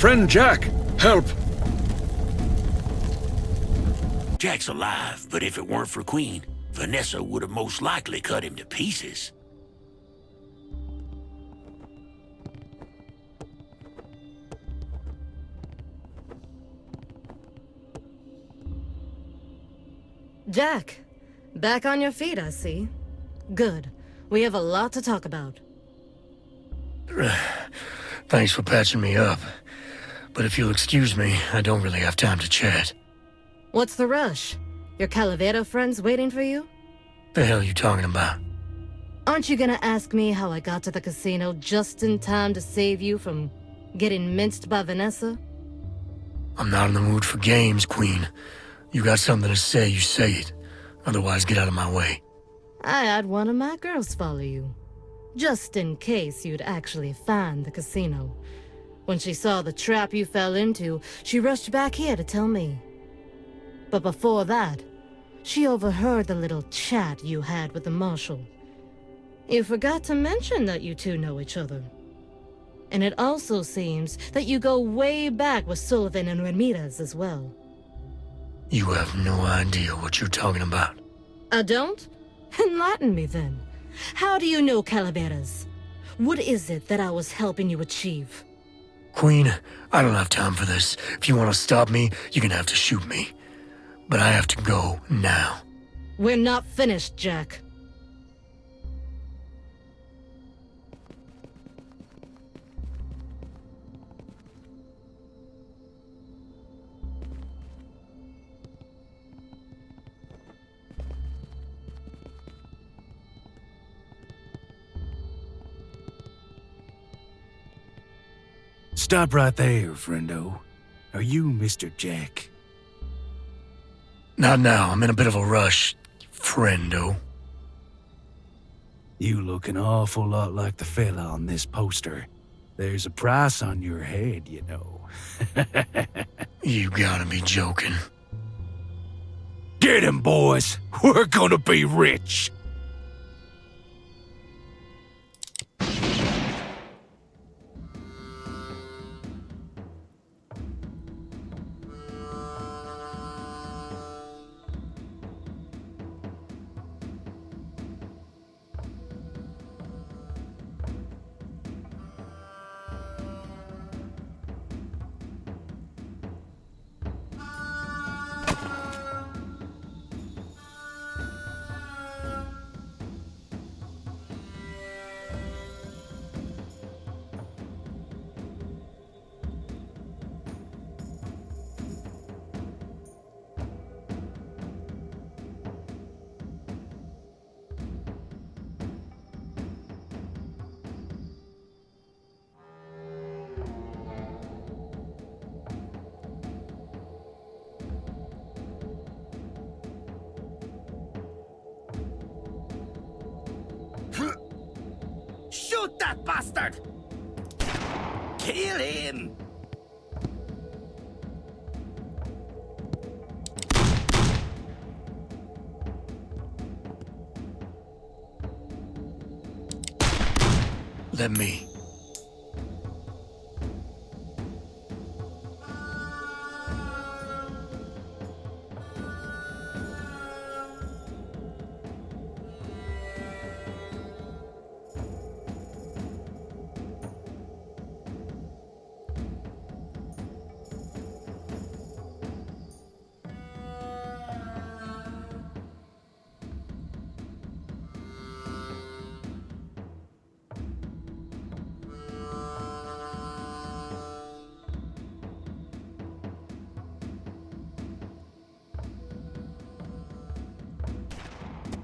Friend Jack, help! Jack's alive, but if it weren't for Queen, Vanessa would have most likely cut him to pieces. Jack, back on your feet, I see. Good. We have a lot to talk about. Thanks for patching me up. But if you'll excuse me, I don't really have time to chat. What's the rush? Your Calaveras friends waiting for you? The hell you talking about? Aren't you gonna ask me how I got to the casino just in time to save you from getting minced by Vanessa? I'm not in the mood for games, Queen. You got something to say, you say it. Otherwise, get out of my way. I had one of my girls follow you. Just in case you'd actually find the casino. When she saw the trap you fell into, she rushed back here to tell me. But before that, she overheard the little chat you had with the marshal. You forgot to mention that you two know each other. And it also seems that you go way back with Sullivan and Ramirez as well. You have no idea what you're talking about. I don't? Enlighten me then. How do you know Calaveras? What is it that I was helping you achieve? Queen, I don't have time for this. If you want to stop me, you're gonna have to shoot me. But I have to go now. We're not finished, Jack. Stop right there, friendo. Are you Mr. Jack? Not now. I'm in a bit of a rush, friendo. You look an awful lot like the fella on this poster. There's a price on your head, you know. You gotta be joking. Get him, boys! We're gonna be rich! Shoot that bastard! Kill him! Let me.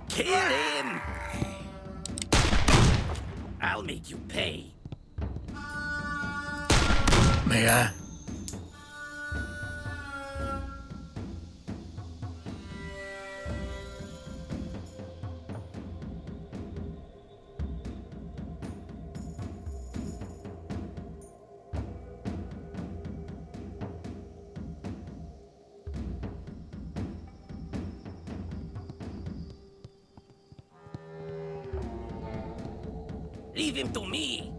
Kill him! I'll make you pay. May I? Leave him to me.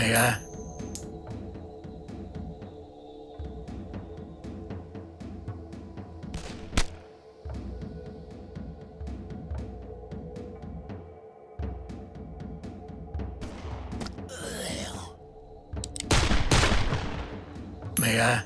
May I? May I?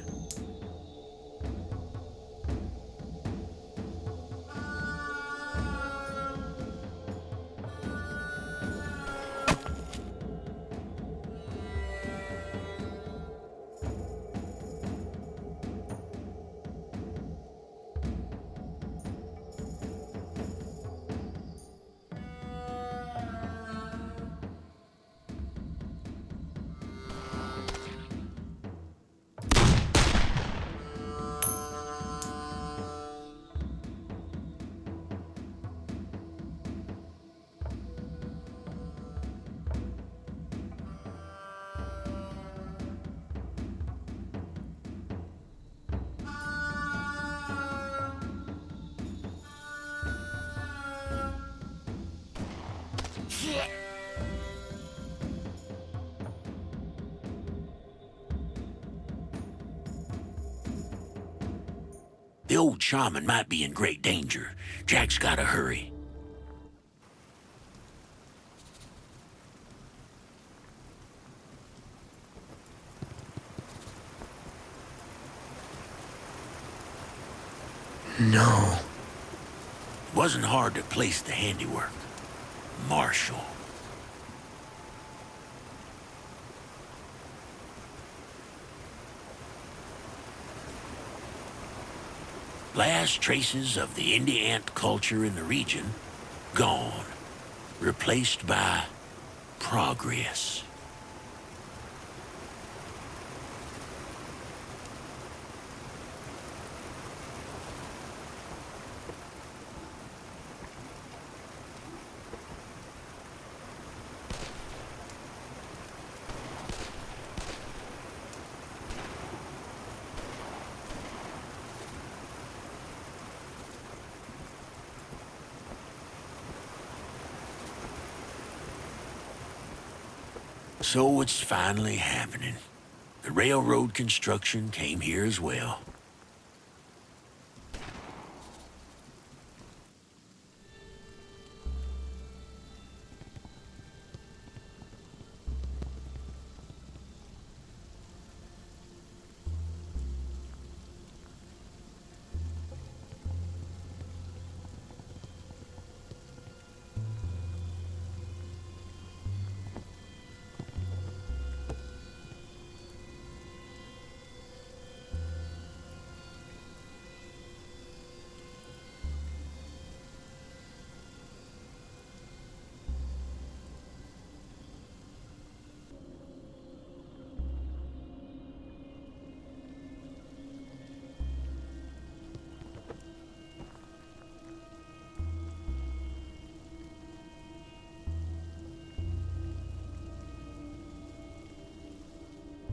The old shaman might be in great danger. Jack's gotta hurry. No. Wasn't hard to place the handiwork. Marshall. Last traces of the indie ant culture in the region, gone. Replaced by progress. So it's finally happening. The railroad construction came here as well.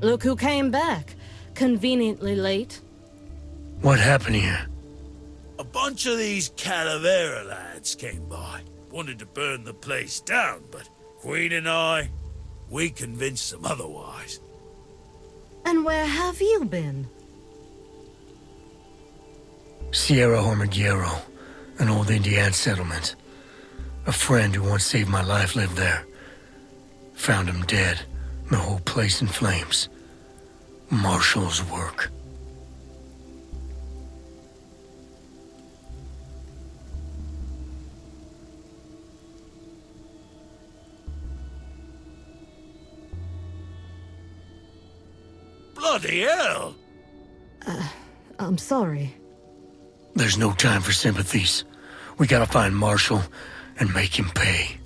Look who came back. Conveniently late. What happened here? A bunch of these Calaveras lads came by. Wanted to burn the place down, but Queen and I, we convinced them otherwise. And where have you been? Sierra Hormiguero, an old Indian settlement. A friend who once saved my life lived there. Found him dead, the whole place in flames. Marshall's work. Bloody hell! I'm sorry. There's no time for sympathies. We gotta find Marshall and make him pay.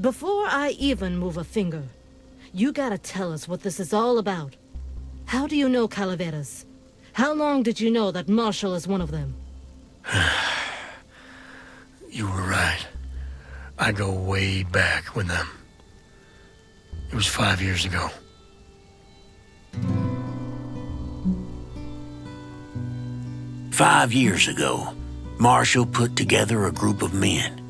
Before I even move a finger, you gotta tell us what this is all about. How do you know Calaveras? How long did you know that Marshall is one of them? You were right. I go way back with them. It was 5 years ago. "5 years ago, Marshall put together a group of men.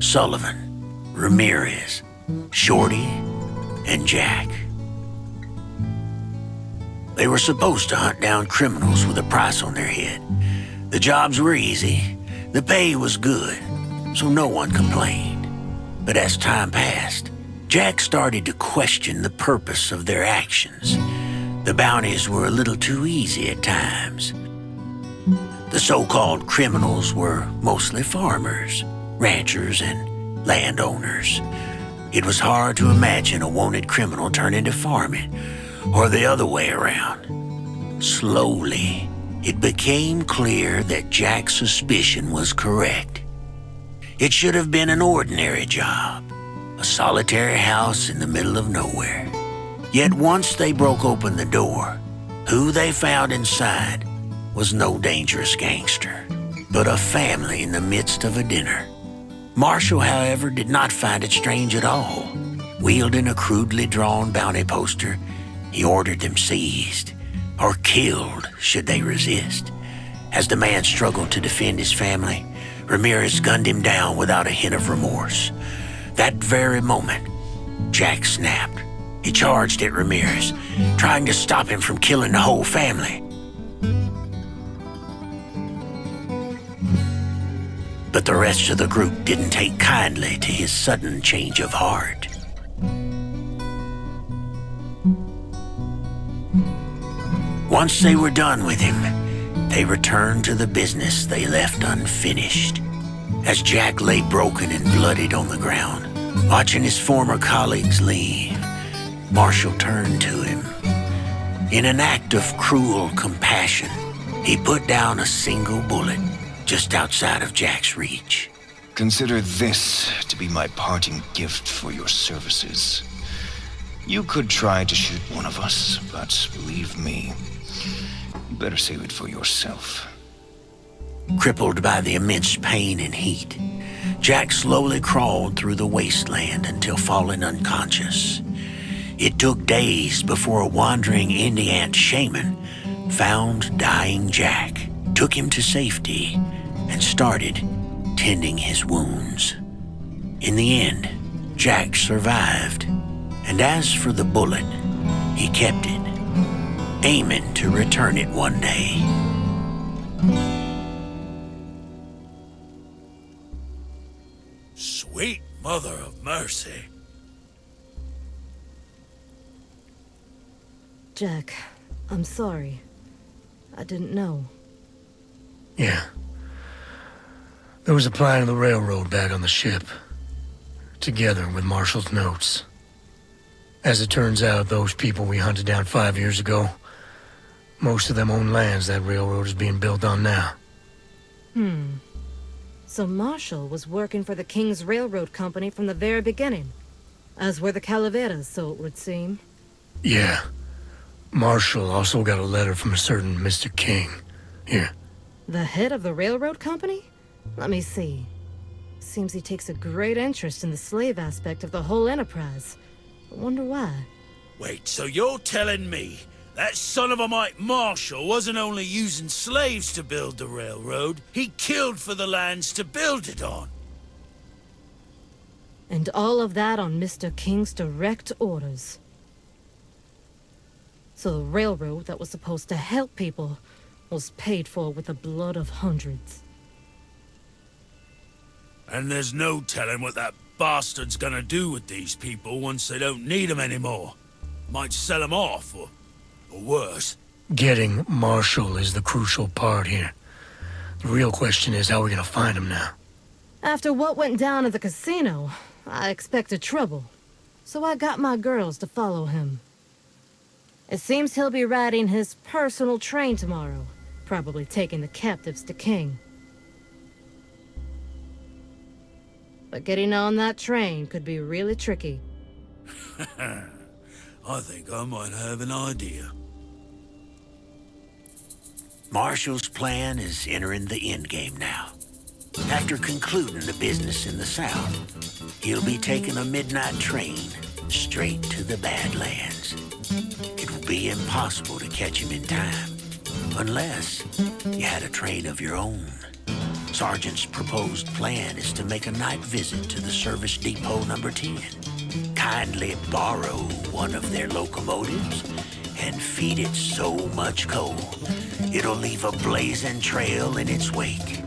Sullivan, Ramirez, Shorty, and Jack. They were supposed to hunt down criminals with a price on their head. The jobs were easy, the pay was good, so no one complained. But as time passed, Jack started to question the purpose of their actions. The bounties were a little too easy at times. The so-called criminals were mostly farmers, ranchers, and landowners. It was hard to imagine a wanted criminal turn into farming, or the other way around. Slowly, it became clear that Jack's suspicion was correct. It should have been an ordinary job, a solitary house in the middle of nowhere. Yet once they broke open the door, who they found inside was no dangerous gangster, but a family in the midst of a dinner. Marshall, however, did not find it strange at all. Wielding a crudely drawn bounty poster, he ordered them seized, or killed should they resist. As the man struggled to defend his family, Ramirez gunned him down without a hint of remorse. That very moment, Jack snapped. He charged at Ramirez, trying to stop him from killing the whole family. But the rest of the group didn't take kindly to his sudden change of heart. Once they were done with him, they returned to the business they left unfinished. As Jack lay broken and bloodied on the ground, watching his former colleagues leave, Marshall turned to him. In an act of cruel compassion, he put down a single bullet just outside of Jack's reach. Consider this to be my parting gift for your services. You could try to shoot one of us, but believe me, you better save it for yourself. Crippled by the immense pain and heat, Jack slowly crawled through the wasteland until falling unconscious. It took days before a wandering Indian shaman found dying Jack, took him to safety, and started tending his wounds. In the end, Jack survived, and as for the bullet, he kept it, aiming to return it one day. Sweet mother of mercy. Jack, I'm sorry. I didn't know. Yeah. There was a plan of the railroad back on the ship, together with Marshall's notes. As it turns out, those people we hunted down 5 years ago, most of them own lands that railroad is being built on now. So Marshall was working for the King's Railroad Company from the very beginning, as were the Calaveras, so it would seem. Yeah. Marshall also got a letter from a certain Mr. King. Here. The head of the railroad company? Let me see. Seems he takes a great interest in the slave aspect of the whole enterprise. I wonder why. Wait, so you're telling me that son of a Mike Marshall wasn't only using slaves to build the railroad, he killed for the lands to build it on? And all of that on Mr. King's direct orders. So the railroad that was supposed to help people was paid for with the blood of hundreds. And there's no telling what that bastard's gonna do with these people once they don't need them anymore. Might sell them off, or worse. Getting Marshall is the crucial part here. The real question is how we're gonna find him now. After what went down at the casino, I expected trouble. So I got my girls to follow him. It seems he'll be riding his personal train tomorrow, probably taking the captives to King. But getting on that train could be really tricky. I think I might have an idea. Marshall's plan is entering the endgame now. After concluding the business in the south, he'll be taking a midnight train straight to the Badlands. It will be impossible to catch him in time, unless you had a train of your own. Sergeant's proposed plan is to make a night visit to the service depot number 10. kindly borrow one of their locomotives and feed it so much coal, it'll leave a blazing trail in its wake.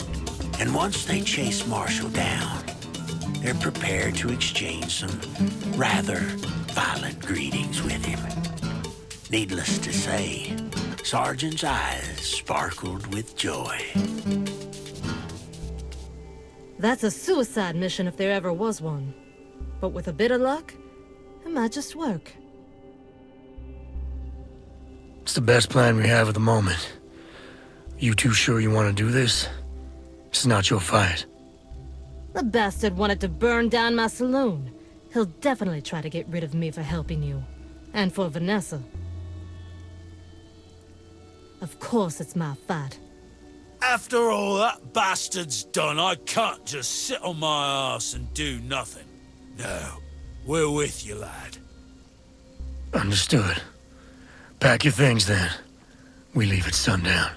And once they chase Marshall down, they're prepared to exchange some rather violent greetings with him. Needless to say, Sergeant's eyes sparkled with joy. That's a suicide mission if there ever was one. But with a bit of luck, it might just work. It's the best plan we have at the moment. You two sure you want to do this? It's not your fight. The bastard wanted to burn down my saloon. He'll definitely try to get rid of me for helping you. And for Vanessa. Of course it's my fight. After all that bastard's done, I can't just sit on my ass and do nothing. No, we're with you, lad. Understood. Pack your things then. We leave at sundown.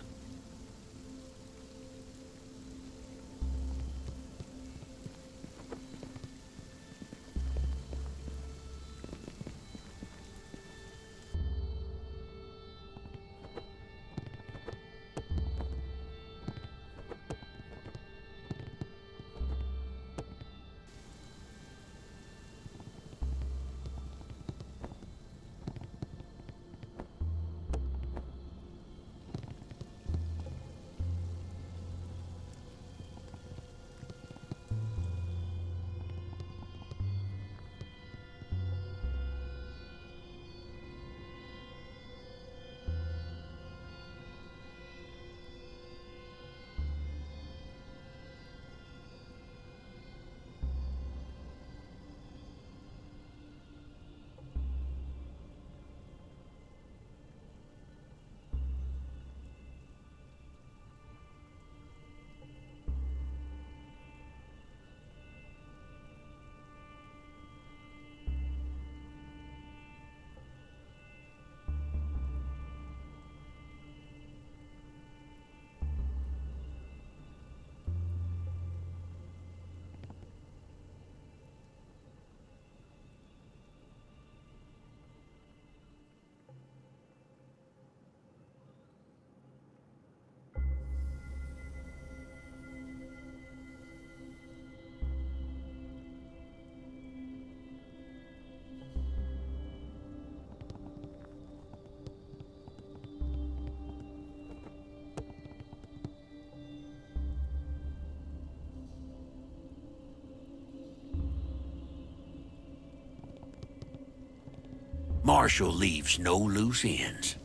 Marshall leaves no loose ends.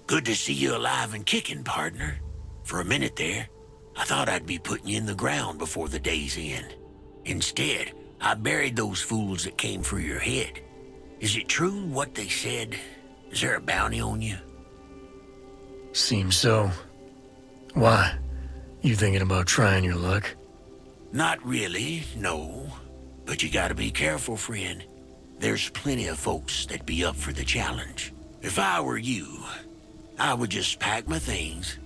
Good to see you alive and kicking, partner. For a minute there, I thought I'd be putting you in the ground before the day's end. Instead, I buried those fools that came for your head. Is it true what they said? Is there a bounty on you? Seems so. Why? You thinking about trying your luck? Not really, no. But you gotta be careful, friend. There's plenty of folks that'd be up for the challenge. If I were you, I would just pack my things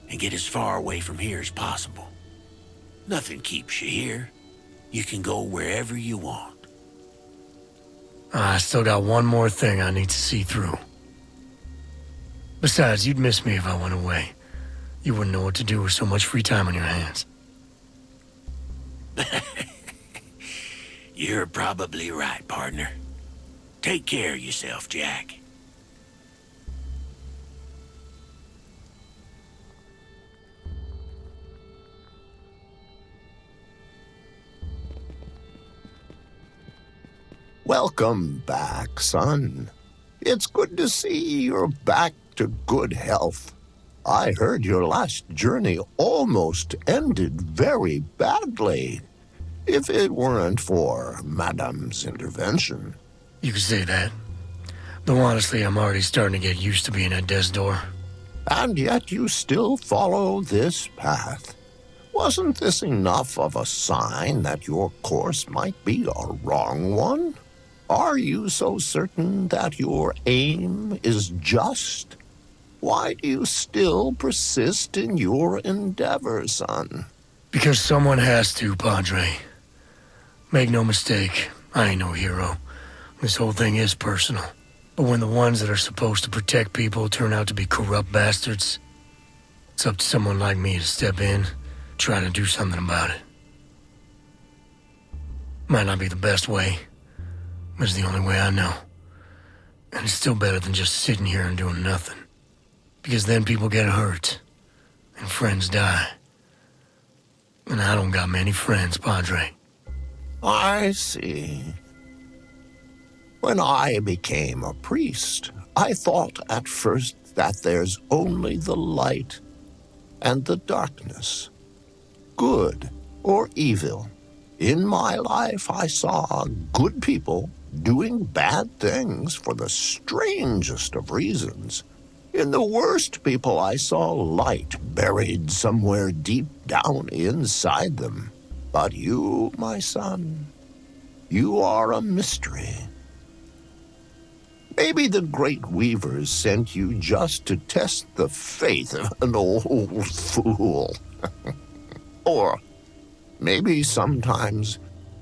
and get as far away from here as possible. Nothing keeps you here. You can go wherever you want. I still got one more thing I need to see through. Besides, you'd miss me if I went away. You wouldn't know what to do with so much free time on your hands. You're probably right, partner. Take care of yourself, Jack. Welcome back, son. It's good to see you're back to good health. I heard your last journey almost ended very badly. If it weren't for Madame's intervention. You could say that. Though honestly, I'm already starting to get used to being at death's door. And yet you still follow this path. Wasn't this enough of a sign that your course might be a wrong one? Are you so certain that your aim is just? Why do you still persist in your endeavor, son? Because someone has to, Padre. Make no mistake, I ain't no hero. This whole thing is personal. But when the ones that are supposed to protect people turn out to be corrupt bastards, it's up to someone like me to step in, try to do something about it. Might not be the best way, but it's the only way I know. And it's still better than just sitting here and doing nothing. Because then people get hurt, and friends die. And I don't got many friends, Padre. I see. When I became a priest, I thought at first that there's only the light and the darkness, good or evil. In my life, I saw good people doing bad things for the strangest of reasons. In the worst people, I saw light buried somewhere deep down inside them. But you, my son, you are a mystery. Maybe the great weavers sent you just to test the faith of an old fool. Or maybe sometimes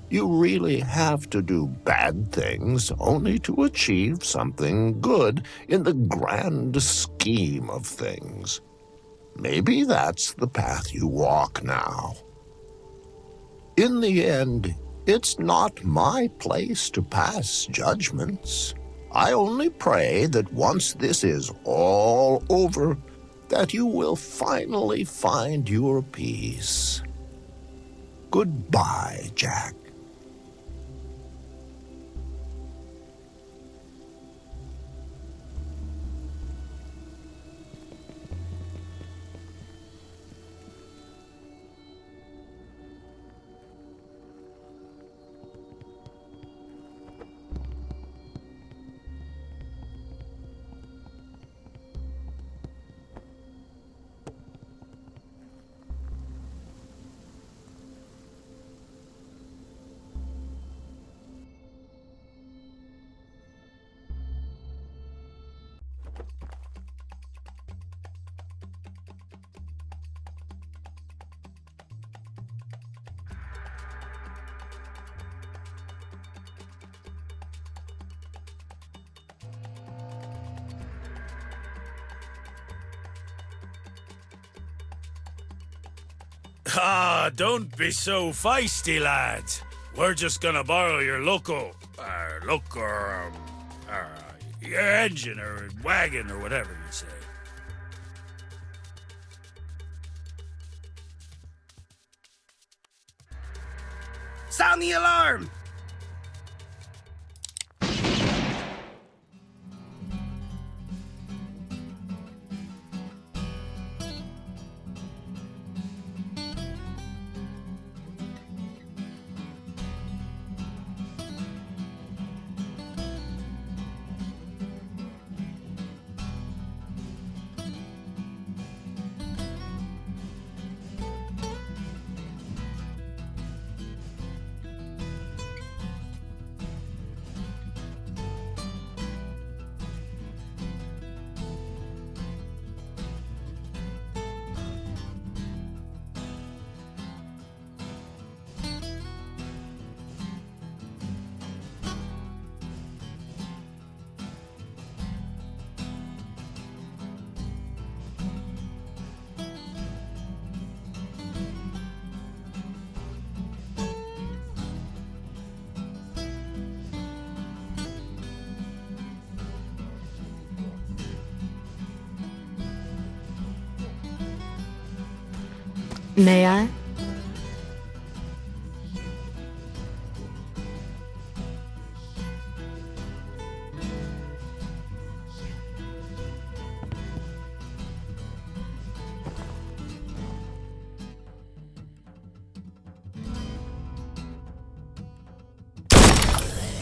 you really have to do bad things only to achieve something good in the grand scheme of things. Maybe that's the path you walk now. In the end, it's not my place to pass judgments. I only pray that once this is all over, that you will finally find your peace. Goodbye, Jack. Ah, don't be so feisty, lads. We're just gonna borrow your your engine or wagon or whatever you say. Sound the alarm! May I?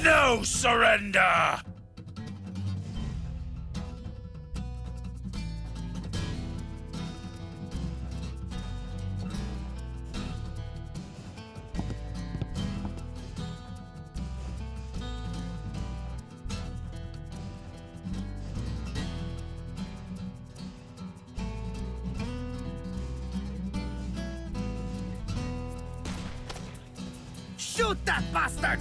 No surrender! Shoot that bastard!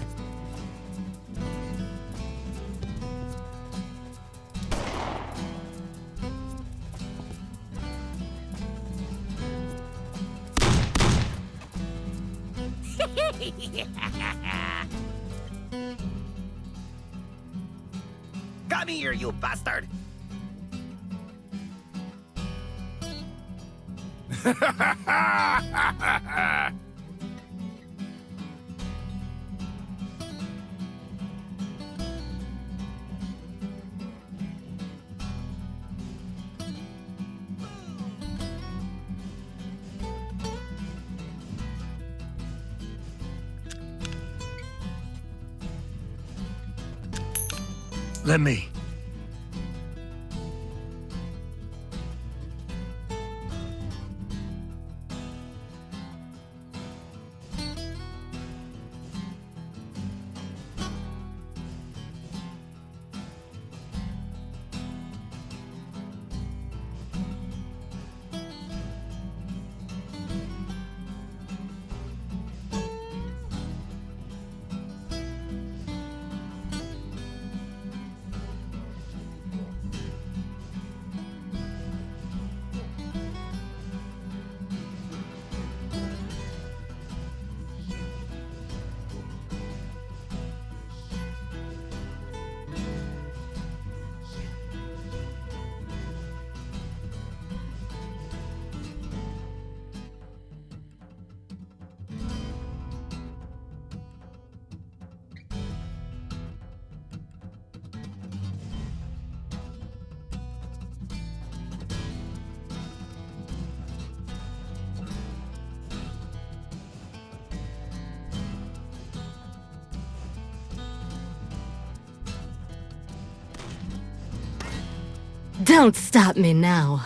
Come here, you bastard! Let me. Don't stop me now.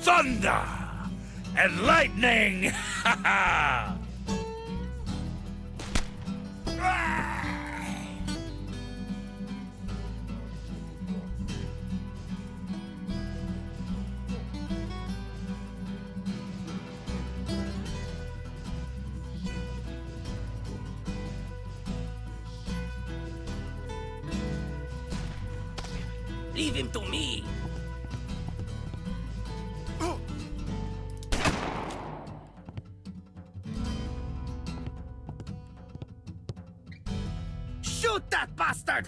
Thunder and lightning! Ha ha! Leave him to me! Shoot that bastard!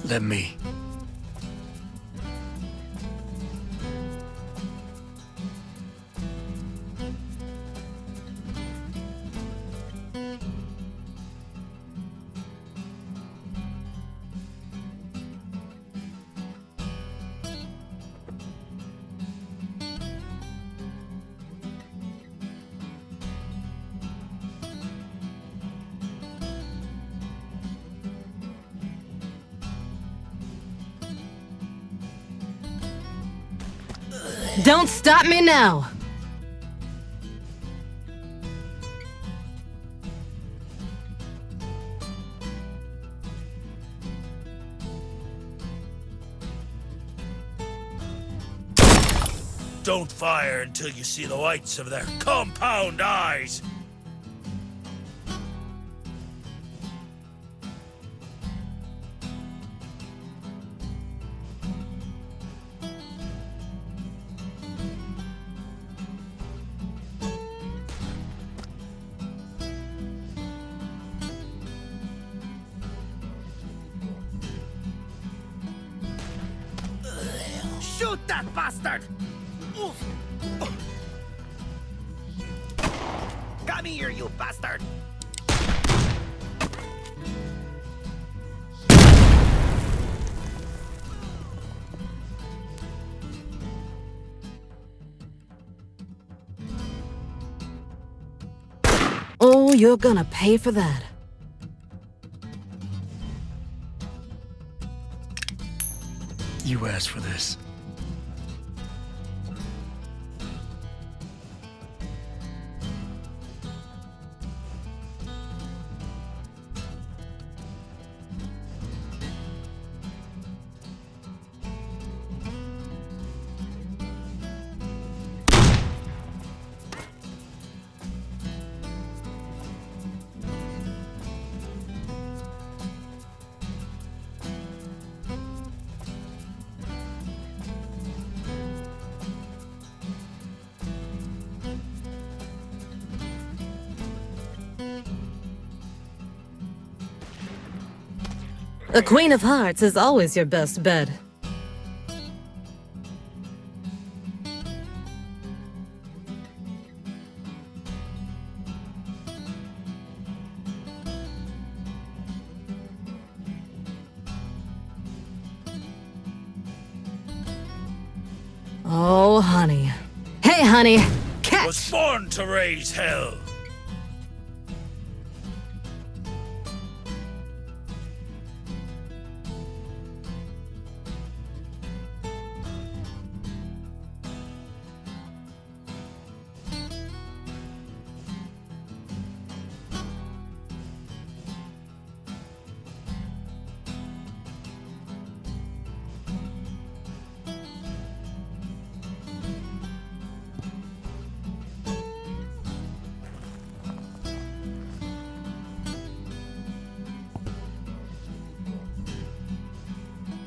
Let me. Don't stop me now! Don't fire until you see the whites of their compound eyes. Shoot that bastard! Come here, you bastard! Oh, you're gonna pay for that. You asked for this. The Queen of Hearts is always your best bet. Oh, honey. Hey, honey! Catch! Was born to raise hell.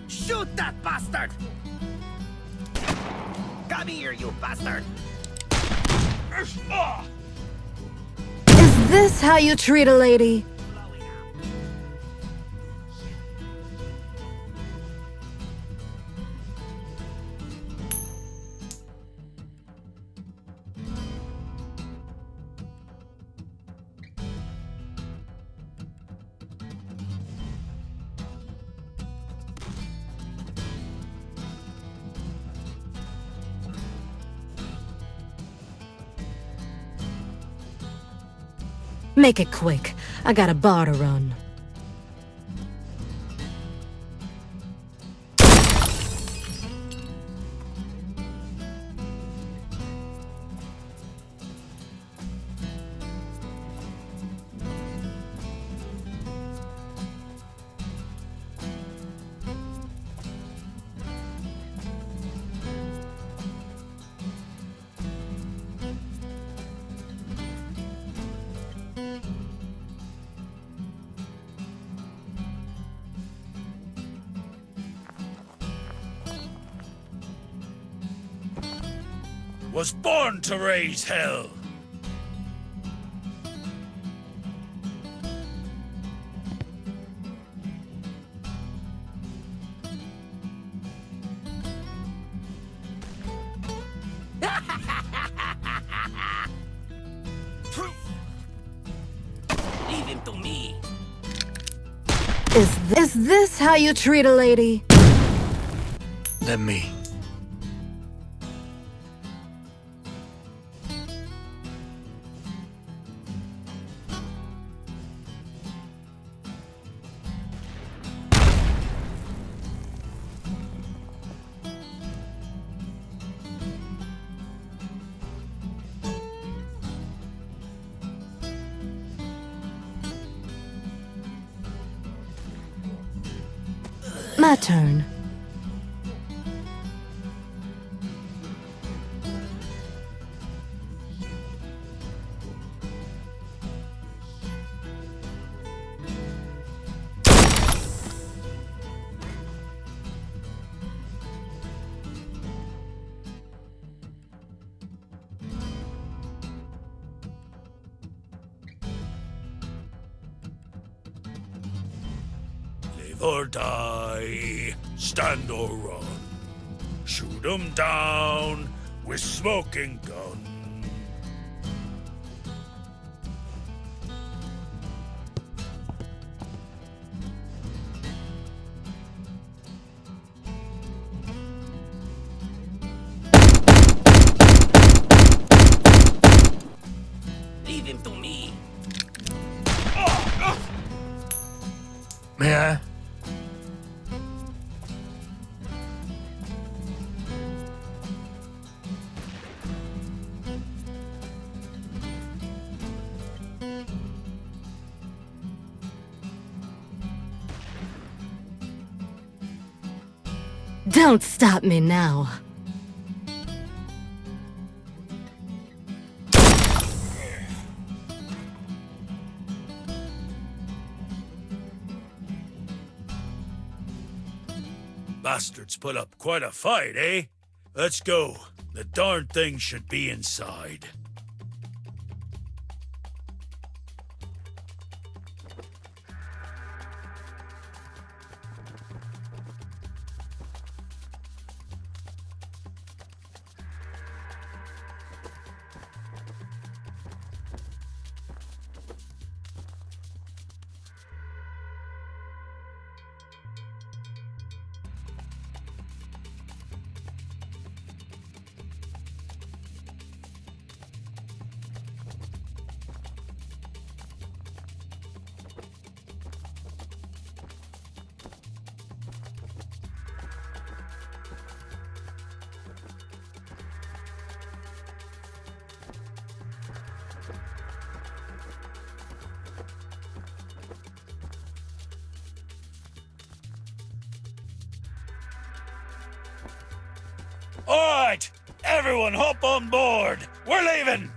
Shoot that bastard! Come here, you bastard! Is this how you treat a lady? Make it quick. I got a bar to run. Was born to raise hell. Leave him to me! Is this how you treat a lady? Let me. my turn. Live or die, stand or run. Shoot 'em down with smoking gun. Leave him to me. May I? Don't stop me now. Bastards put up quite a fight, eh? Let's go. The darn thing should be inside. All right, everyone hop on board. We're leaving.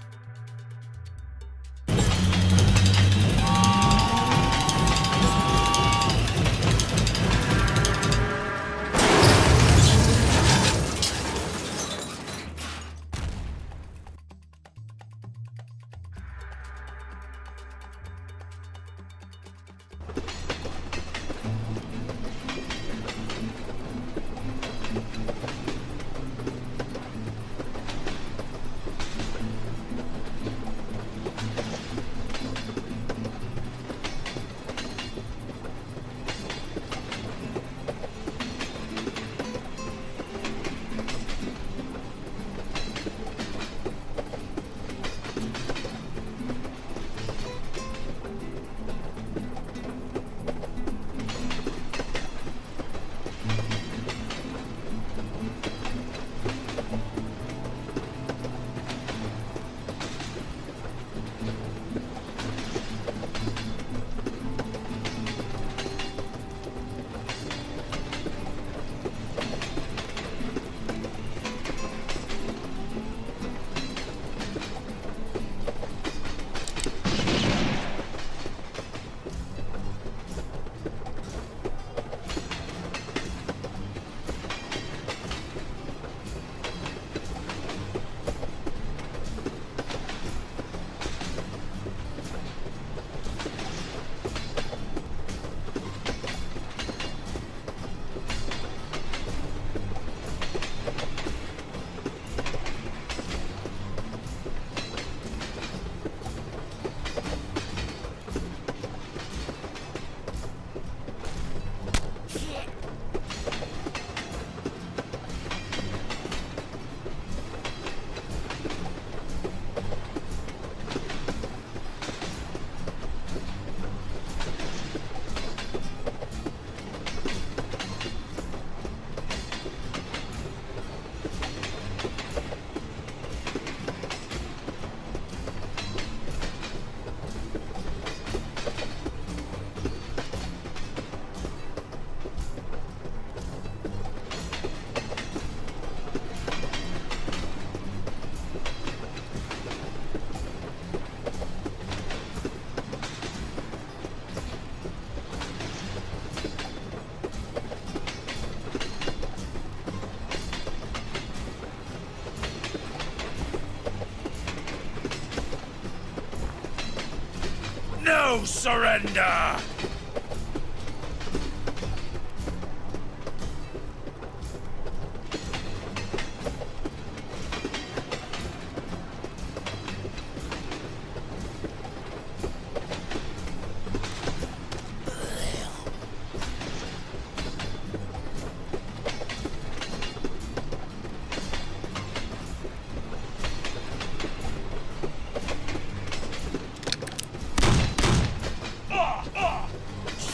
No surrender!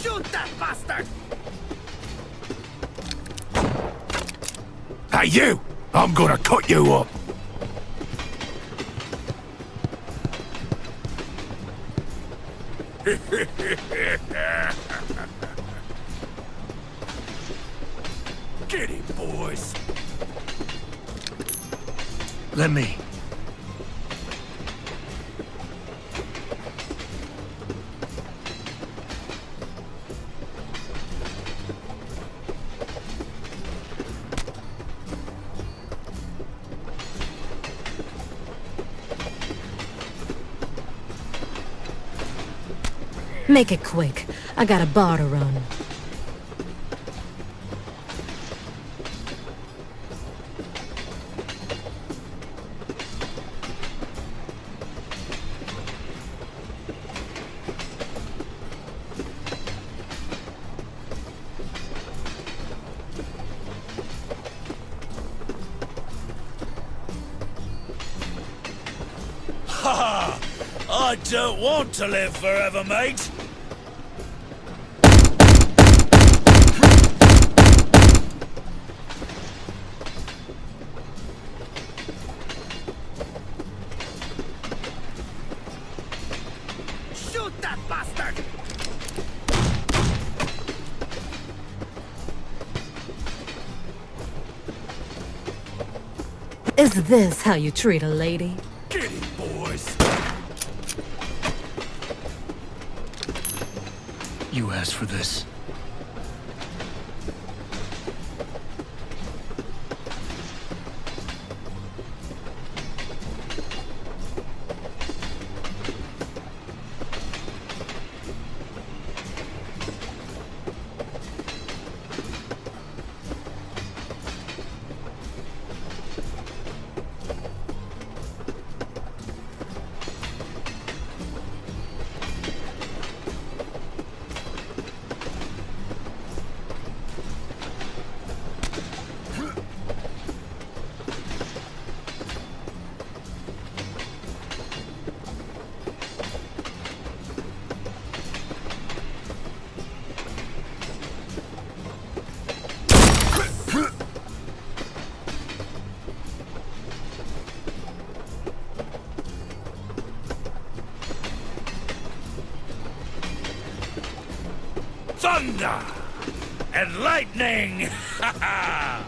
Shoot that bastard! Hey, you! I'm gonna cut you up! Get him, boys! Let me. Make it quick. I got a bar to run. Ha! I don't want to live forever, mate! Shoot that bastard! Is this how you treat a lady? Get him, boys! You asked for this. Thunder and lightning! Ha ha!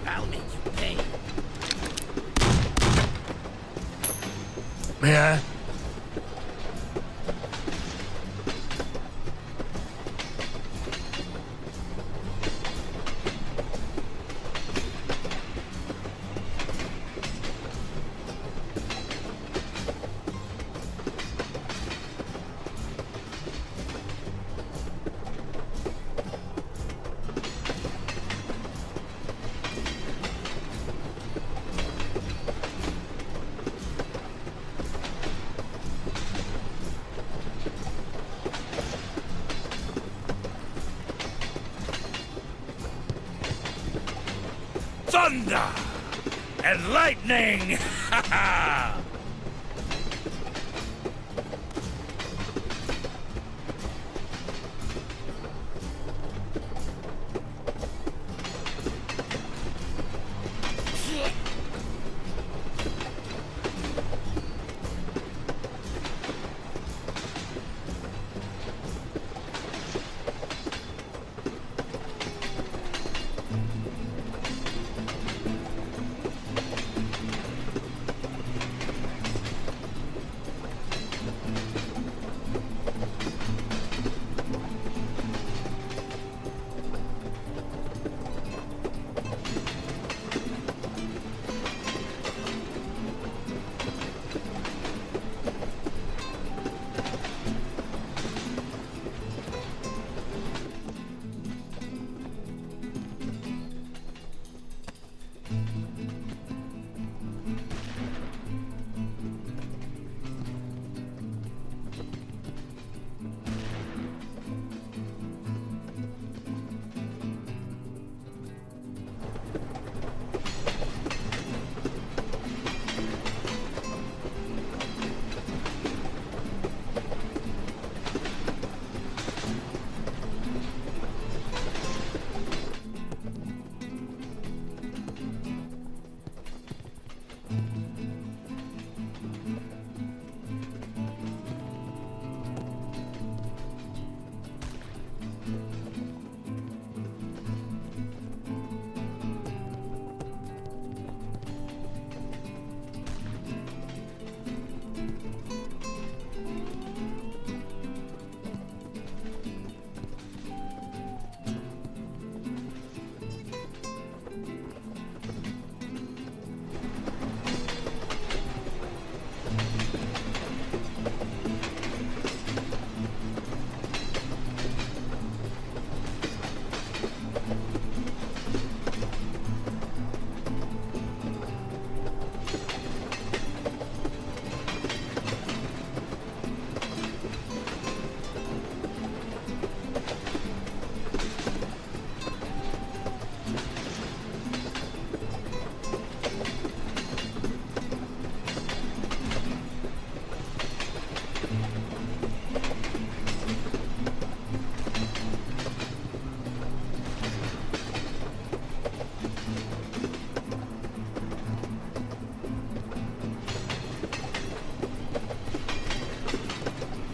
I'll make you pay. May I? Thunder and lightning! Ha ha!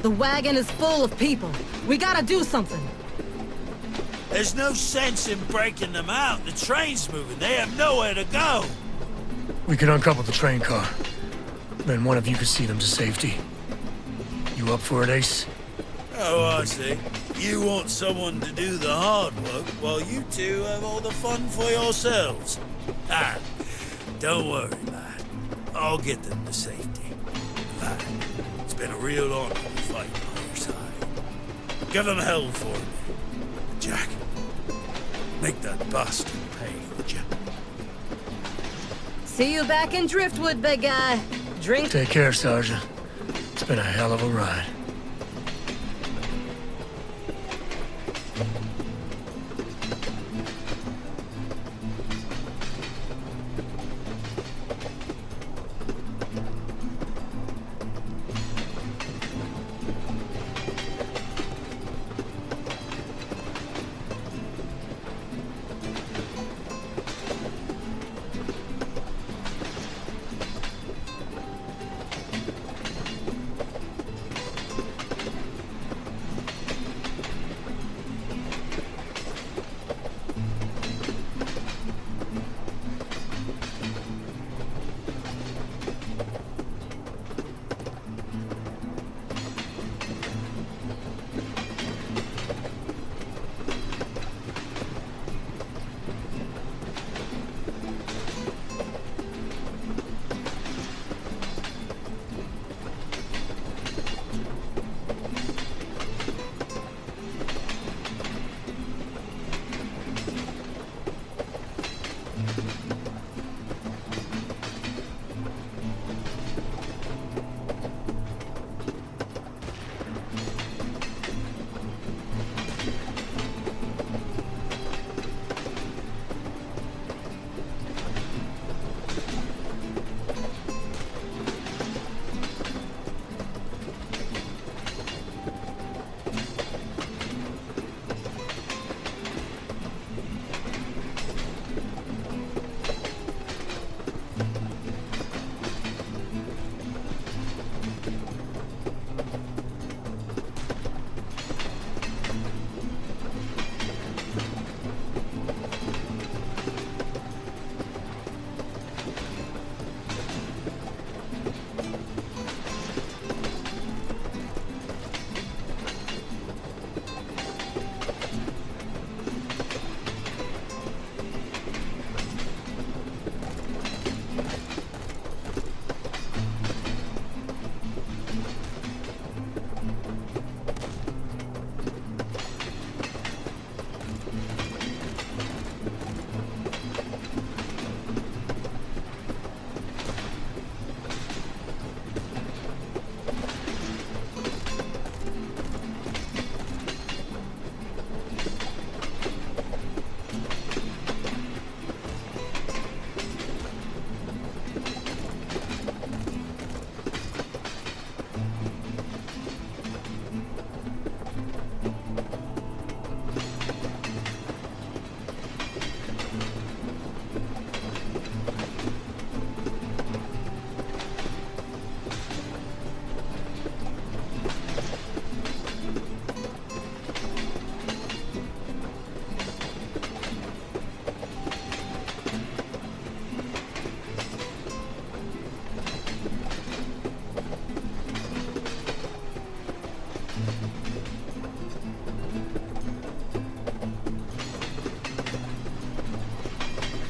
The wagon is full of people. We gotta do something. There's no sense in breaking them out. The train's moving. They have nowhere to go. We could uncouple the train car. Then one of you could see them to safety. You up for it, Ace? Oh, I see. You want someone to do the hard work while you two have all the fun for yourselves. Ah, don't worry, lad. I'll get them to safety. Lad, it's been a real honor to fight by your side. Give them hell for me. Jack, make that bastard pay, would you? See you back in Driftwood, big guy. Drink. Take care, Sergeant. It's been a hell of a ride.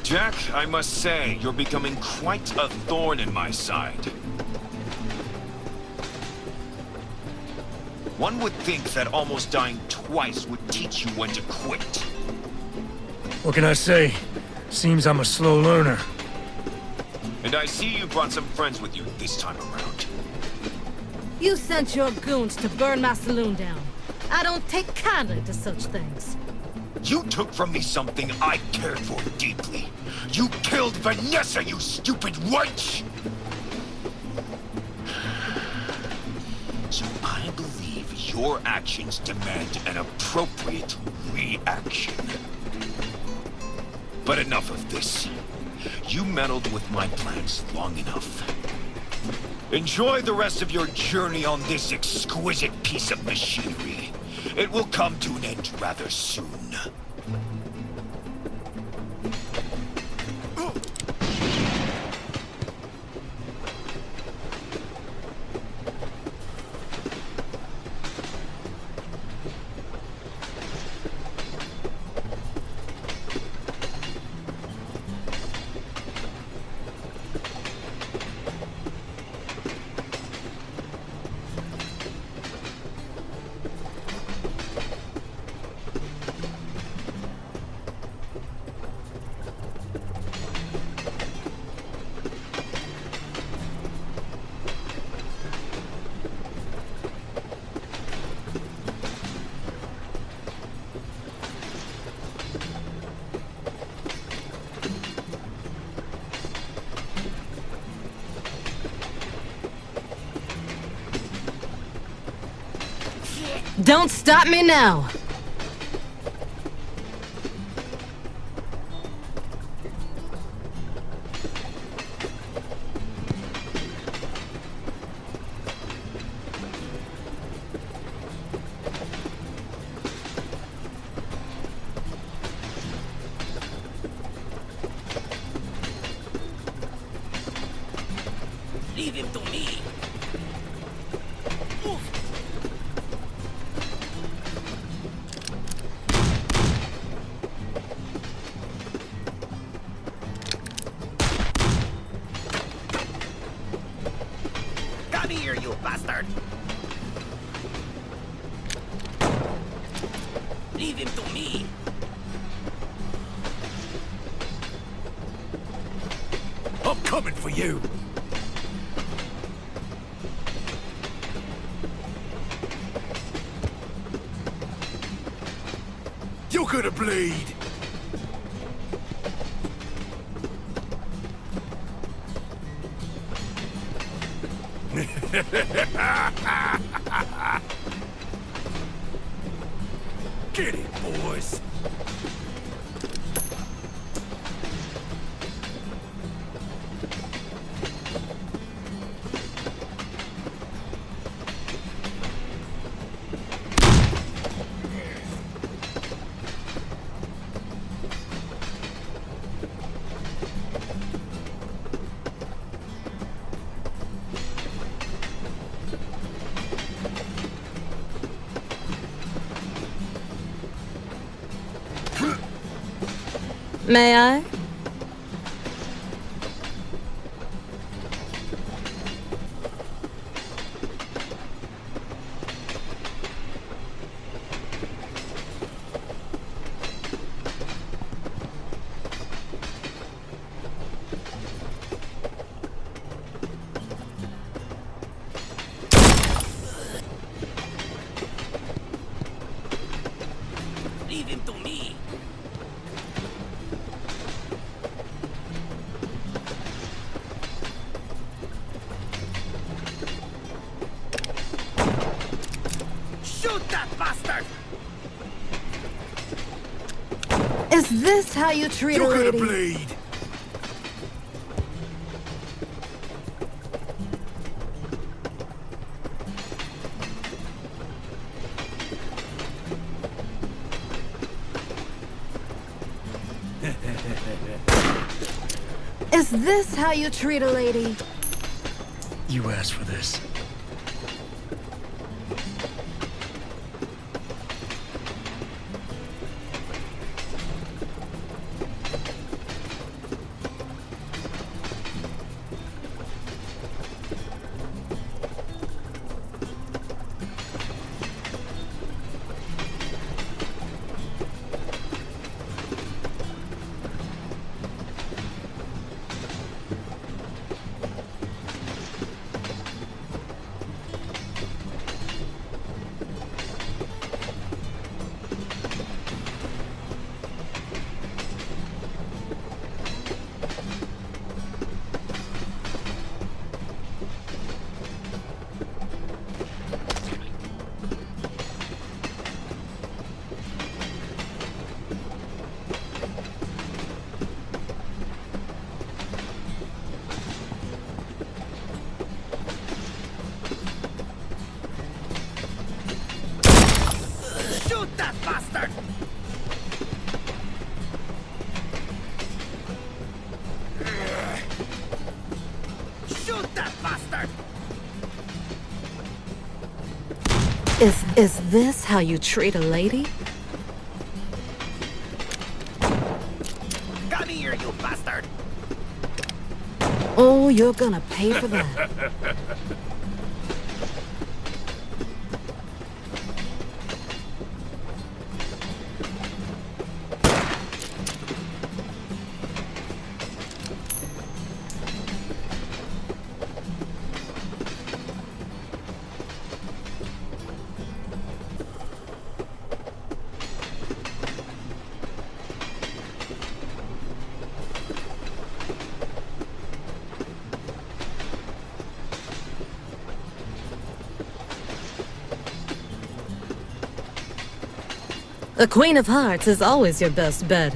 Jack, I must say, you're becoming quite a thorn in my side. One would think that almost dying twice would teach you when to quit. What can I say? Seems I'm a slow learner. And I see you brought some friends with you this time around. You sent your goons to burn my saloon down. I don't take kindly to such things. You took from me something I cared for deeply. You killed Vanessa, you stupid wench! So I believe your actions demand an appropriate reaction. But enough of this. You meddled with my plans long enough. Enjoy the rest of your journey on this exquisite piece of machinery. It will come to an end rather soon. Don't stop me now! Leave him to me. Come here, you bastard! Leave him to me. I'm coming for you. You're gonna bleed. Get it, boys. May I? Leave him to me. Shoot that bastard! Is this how you treat a You're gonna lady? bleed. Is this how you treat a lady? You asked for this. Is this how you treat a lady? Come here, you bastard! Oh, you're gonna pay for that. The Queen of Hearts is always your best bet.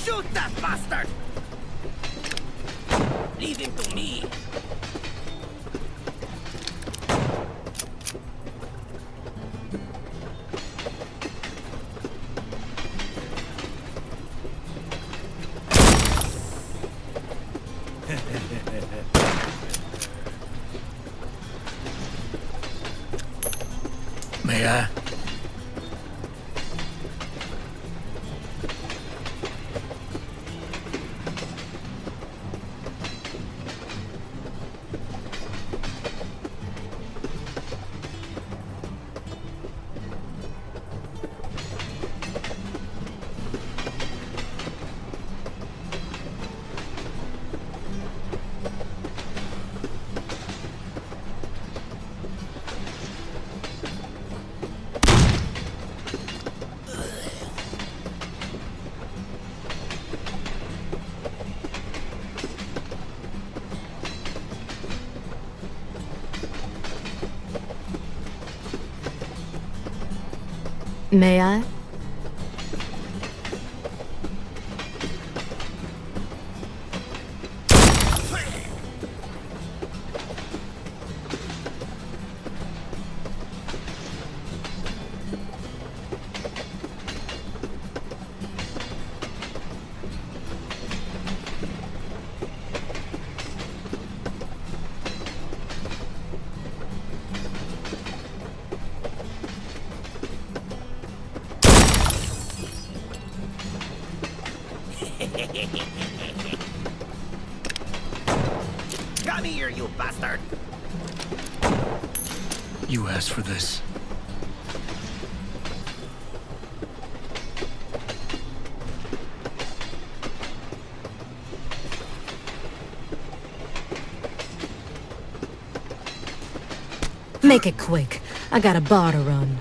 Shoot that bastard! Leave him to me! May I? May I? Come here, you bastard! You asked for this. Make it quick. I got a bar to run.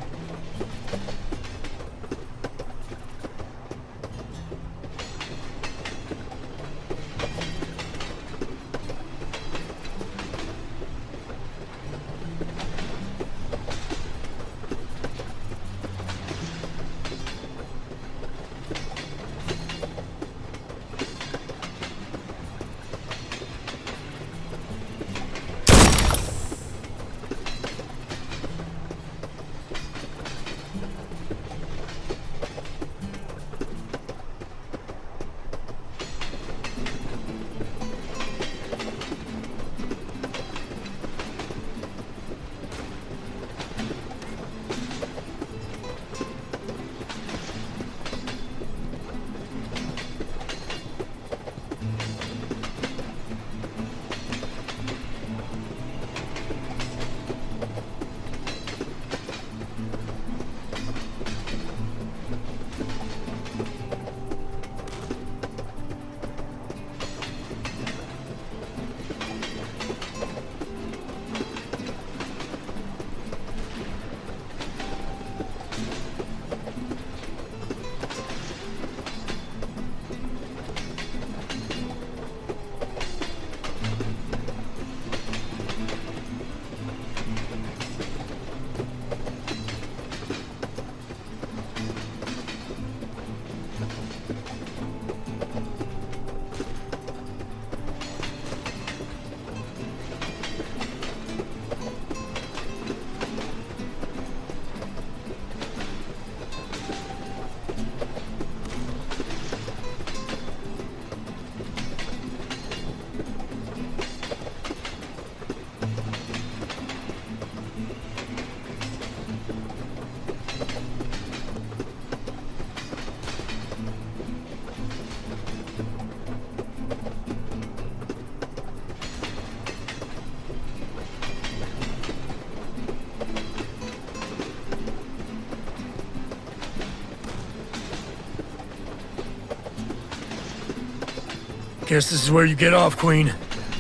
Guess this is where you get off, Queen.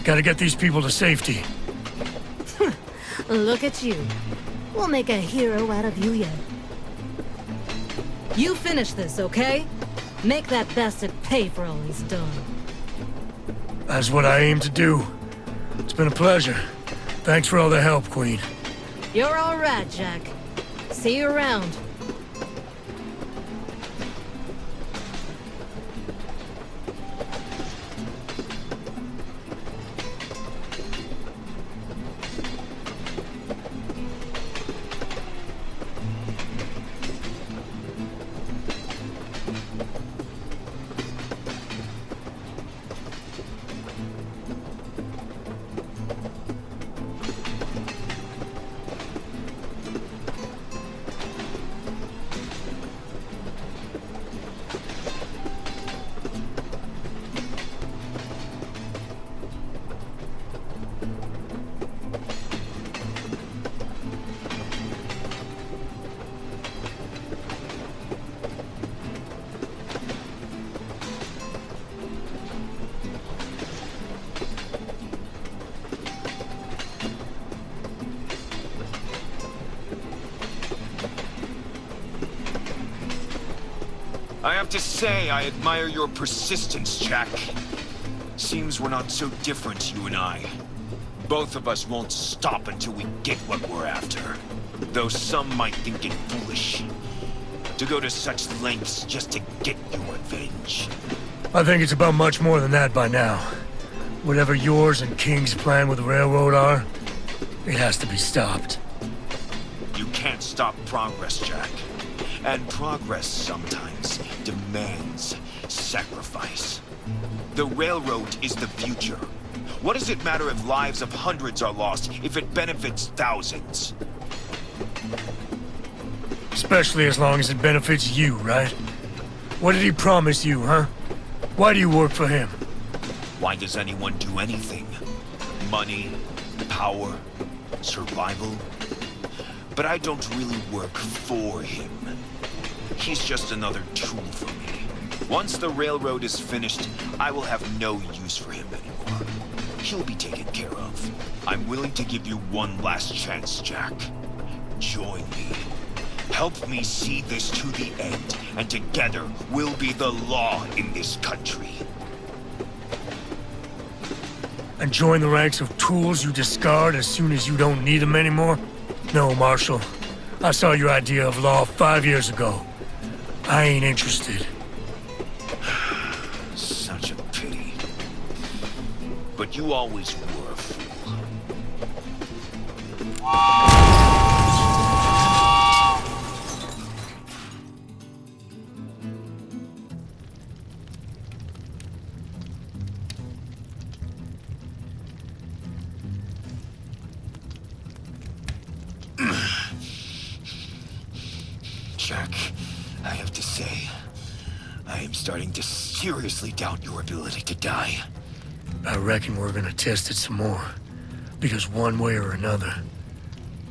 Gotta get these people to safety. Look at you. We'll make a hero out of you yet. You finish this, okay? Make that bastard pay for all he's done. That's what I aim to do. It's been a pleasure. Thanks for all the help, Queen. You're all right, Jack. See you around. I have to say, I admire your persistence, Jack. Seems we're not so different, you and I. Both of us won't stop until we get what we're after. Though some might think it foolish to go to such lengths just to get your revenge. I think it's about much more than that by now. Whatever yours and King's plan with the railroad are, it has to be stopped. You can't stop progress, Jack. And progress sometimes demands sacrifice. The railroad is the future. What does it matter if lives of hundreds are lost if it benefits thousands? Especially as long as it benefits you, right? What did he promise you, huh? Why do you work for him? Why does anyone do anything? Money, power, survival? But I don't really work for him. He's just another tool for me. Once the railroad is finished, I will have no use for him anymore. He'll be taken care of. I'm willing to give you one last chance, Jack. Join me. Help me see this to the end, and together we'll be the law in this country. And join the ranks of tools you discard as soon as you don't need them anymore? No, Marshal. I saw your idea of law 5 years ago. I ain't interested. Such a pity. But you always were a fool. Jack, I have to say, I am starting to seriously doubt your ability to die. I reckon we're gonna test it some more. Because one way or another,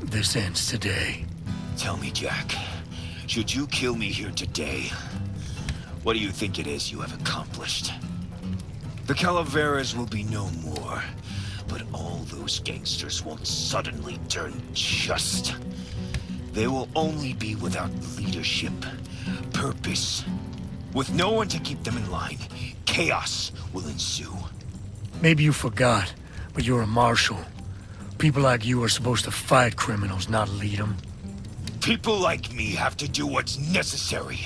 this ends today. Tell me, Jack, should you kill me here today, what do you think it is you have accomplished? The Calaveras will be no more, but all those gangsters won't suddenly turn just. They will only be without leadership, purpose. With no one to keep them in line, chaos will ensue. Maybe you forgot, but you're a marshal. People like you are supposed to fight criminals, not lead them. People like me have to do what's necessary.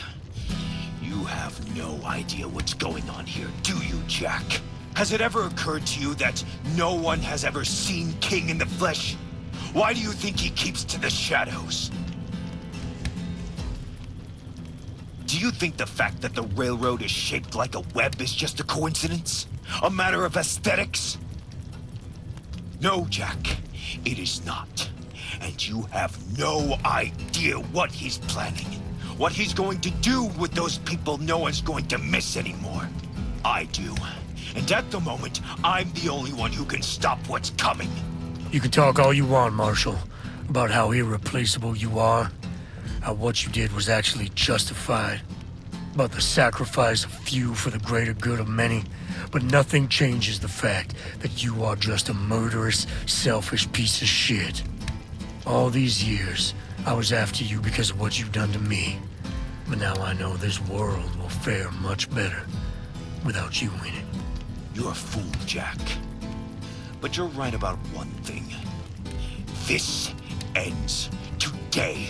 You have no idea what's going on here, do you, Jack? Has it ever occurred to you that no one has ever seen King in the flesh? Why do you think he keeps to the shadows? Do you think the fact that the railroad is shaped like a web is just a coincidence? A matter of aesthetics? No, Jack, it is not. And you have no idea what he's planning. What he's going to do with those people no one's going to miss anymore. I do. And at the moment, I'm the only one who can stop what's coming. You can talk all you want, Marshal, about how irreplaceable you are, how what you did was actually justified. about the sacrifice of few for the greater good of many, but nothing changes the fact that you are just a murderous, selfish piece of shit. All these years, I was after you because of what you've done to me. But now I know this world will fare much better without you in it. You're a fool, Jack. But you're right about one thing. This ends today.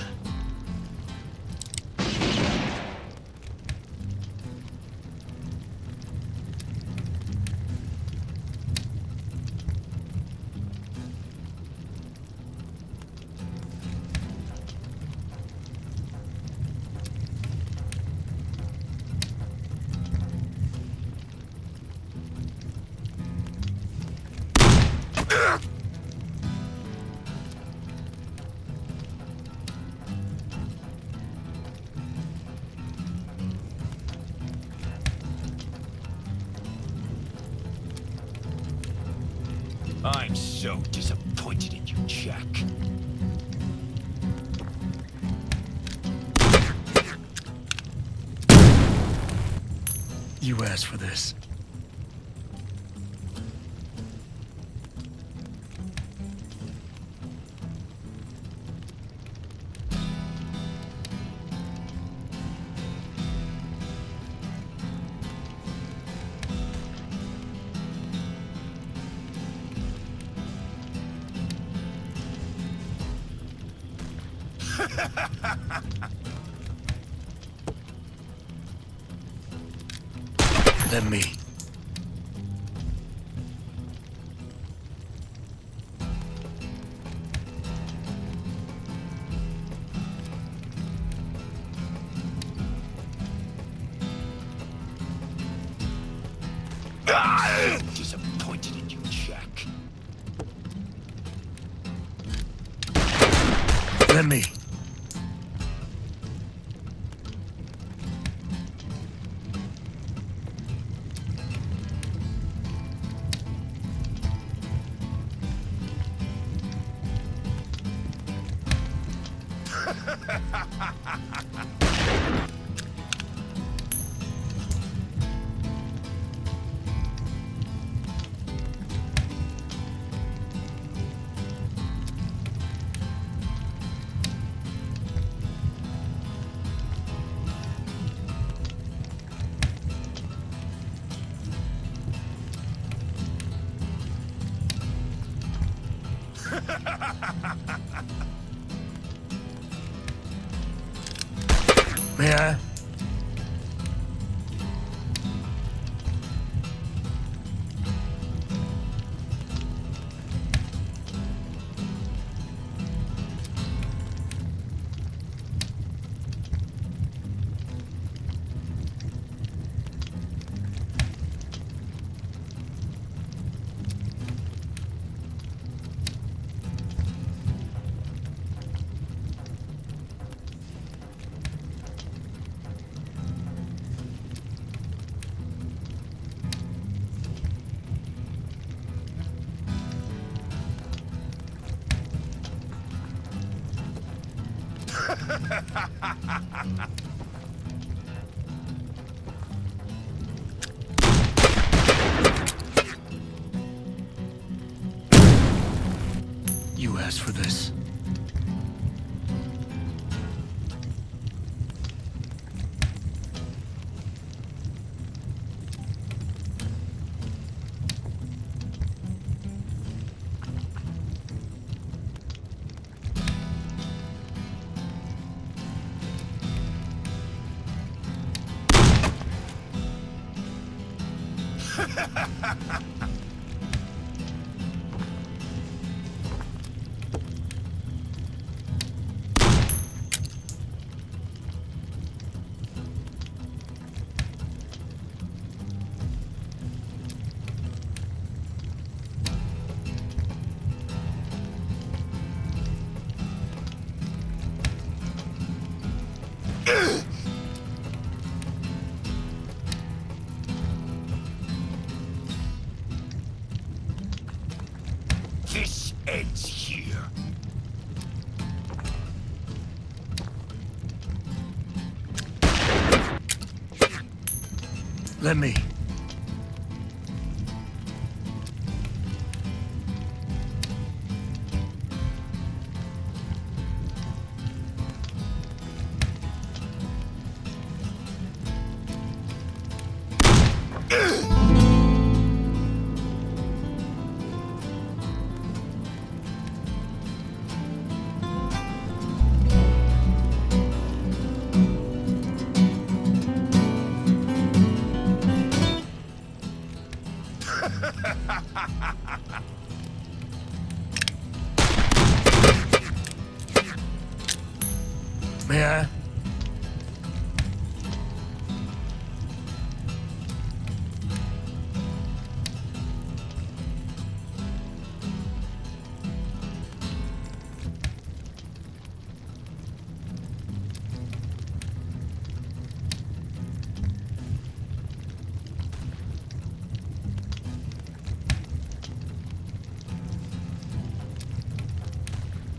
I'm so disappointed in you, Jack. You asked for this. Let me. Disappointed in you, Jack. Let me. May I? You asked for this. Let me. May I?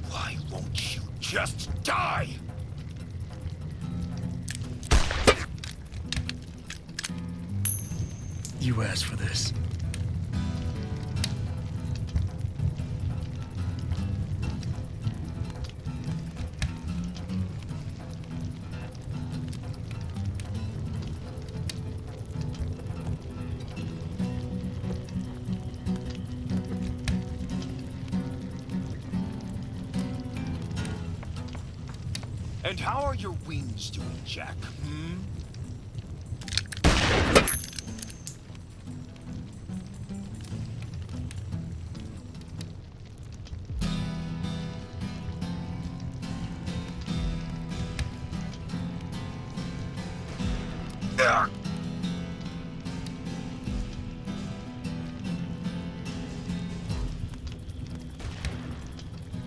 Why won't you just die? You asked for this. And how are your wings doing, Jack? Hmm?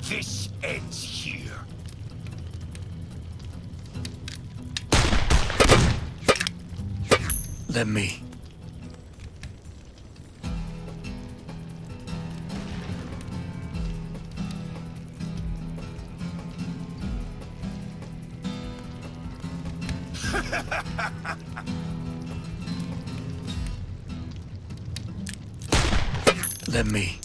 This ends here. Let me. Let me.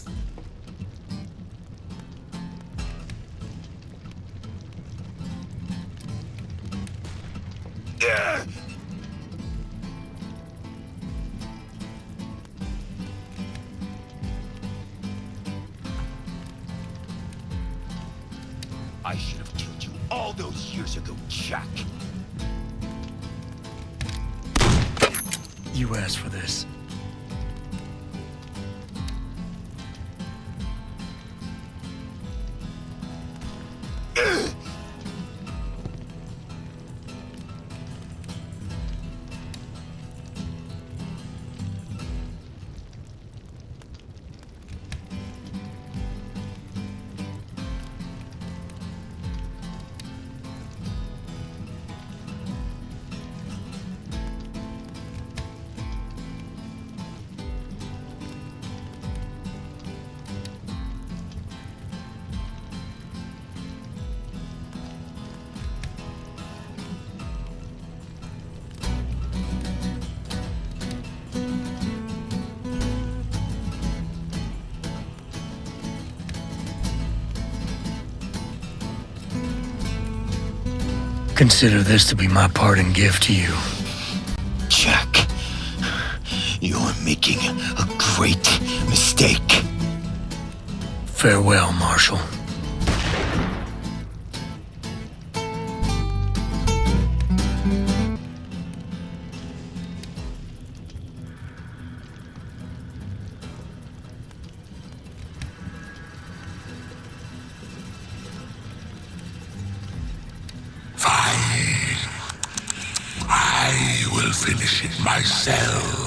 I should have killed you all those years ago, Jack. You asked for this. Consider this to be my parting gift to you. Jack, you're making a great mistake. Farewell, Marshal. I will finish it myself.